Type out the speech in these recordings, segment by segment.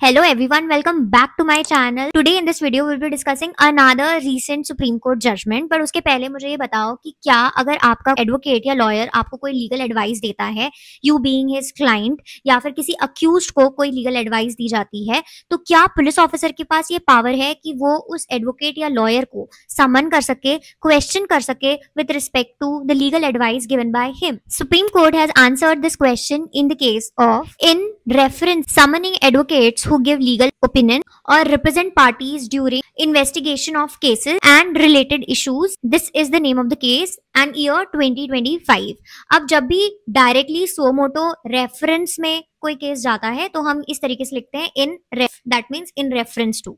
Hello everyone, welcome back to my channel. Today in this video we'll be discussing another recent Supreme Court judgment. पर उसके पहले मुझे ये बताओ कि क्या अगर आपका एडवोकेट या लॉयर आपको कोई लीगल एडवाइस देता है, यू बीइंग हिज क्लाइंट, या फिर किसी अक्यूज्ड को कोई लीगल एडवाइस दी जाती है, तो क्या पुलिस ऑफिसर के पास ये पावर है कि वो उस एडवोकेट या लॉयर को समन कर सके, क्वेश्चन कर सके with respect to the legal advice given by him? Supreme Court has answered this question in the case of in reference summoning advocates who give legal opinion or represent parties during investigation of cases and related issues. This is the name of the case and year 2025. अब जब भी directly suo motu reference में कोई case जाता है तो हम इस तरीके से लिखते हैं in ref, that means in reference to.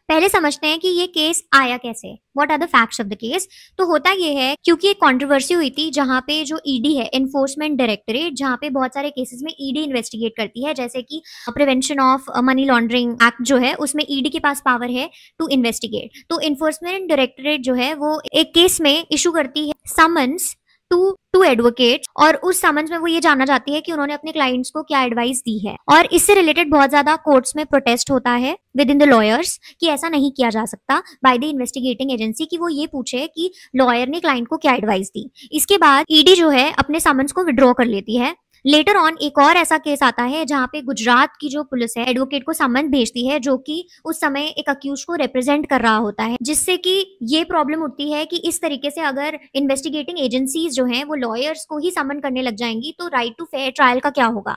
पहले समझते हैं कि ये केस आया कैसे, what are the facts of the case. तो होता ये है क्योंकि एक कंट्रोवर्सी हुई थी जहां पे जो ईडी है, एनफोर्समेंट डायरेक्टोरेट, जहां पे बहुत सारे केसेस में ईडी इन्वेस्टिगेट करती है, जैसे कि prevention of money laundering act जो है उसमें ईडी के पास पावर है टू इन्वेस्टिगेट। तो एनफोर्समेंट डायरेक्टोरेट जो है वो एक केस में इशू करती है समन्स टू एडवोकेट, और उस समन्स में वो ये जानना चाहती है कि उन्होंने अपने क्लाइंट्स को क्या एडवाइस दी है। और इससे रिलेटेड बहुत ज्यादा कोर्ट्स में प्रोटेस्ट होता है विद इन द लॉयर्स कि ऐसा नहीं किया जा सकता बाय द इन्वेस्टिगेटिंग एजेंसी कि वो ये पूछे कि लॉयर ने क्लाइंट को क्या एडवाइस दी। इसके बाद ईडी जो है अपने समन्स को विड्रॉ कर लेती है। लेटर ऑन एक और ऐसा केस आता है जहां पे गुजरात की जो पुलिस है एडवोकेट को समन भेजती है जो कि उस समय एक अक्यूज को रिप्रेजेंट कर रहा होता है, जिससे कि ये प्रॉब्लम उठती है कि इस तरीके से अगर इन्वेस्टिगेटिंग एजेंसीज जो हैं वो लॉयर्स को ही समन करने लग जाएंगी तो राइट टू फेयर ट्रायल का क्या होगा।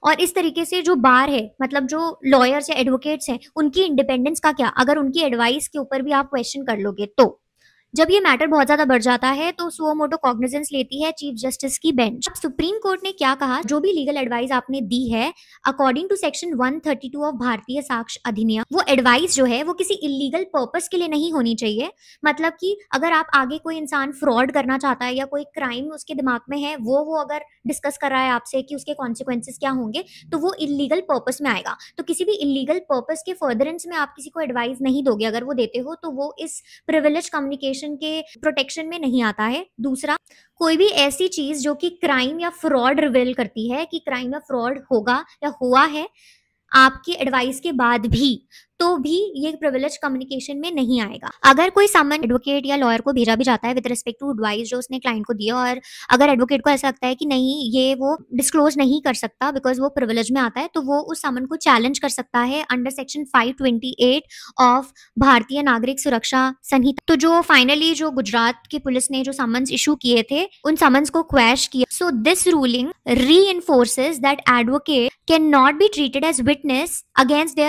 और इस तरीके से जो बार है, मतलब जो लॉयर्स या एडवोकेट्स हैं, उनकी इंडिपेंडेंस का क्या अगर उनकी एडवाइस के ऊपर भी आप क्वेश्चन कर लोगे तो। जब ये मैटर बहुत ज्यादा बढ़ जाता है तो सुओ मोटो कॉग्निजेंस लेती है चीफ जस्टिस की बेंच। अब सुप्रीम कोर्ट ने क्या कहा, जो भी लीगल एडवाइस आपने दी है अकॉर्डिंग टू सेक्शन 132 ऑफ भारतीय साक्ष्य अधिनियम, वो एडवाइस जो है वो किसी इलीगल पर्पस के लिए नहीं होनी चाहिए। मतलब कि अगर आप आगे कोई इंसान फ्रॉड करना चाहता है या कोई क्राइम उसके दिमाग में है, वो अगर डिस्कस कर रहा है आपसे कि उसके कॉन्सिक्वेंसेस क्या होंगे, तो वो इलीगल पर्पस में आएगा। तो किसी भी इलीगल पर्पस के फर्दरेंस में आप किसी को एडवाइस नहीं दोगे, अगर वो देते हो तो वो इस प्रिविलेज कम्युनिकेशन के प्रोटेक्शन में नहीं आता है। दूसरा, कोई भी ऐसी चीज जो कि क्राइम या फ्रॉड रिवील करती है कि क्राइम या फ्रॉड होगा या हुआ है आपकी एडवाइस के बाद भी, तो भी ये प्रिविलेज कम्युनिकेशन में नहीं आएगा। अगर कोई समन एडवोकेट या लॉयर को भेजा भी जाता है विद रिस्पेक्ट टू एडवाइस जो उसने क्लाइंट को दिया, और अगर एडवोकेट को ऐसा लगता है कि नहीं ये वो डिस्क्लोज नहीं कर सकता बिकॉज वो प्रिविलेज में आता है, तो वो उस समन को चैलेंज कर सकता है अंडर सेक्शन 528 ऑफ भारतीय नागरिक सुरक्षा संहिता। तो जो फाइनली जो गुजरात की पुलिस ने जो समन्स इशू किए थे उन समन्स को क्वैश किया। So this ruling reinforces that advocate can not be treated as witness against there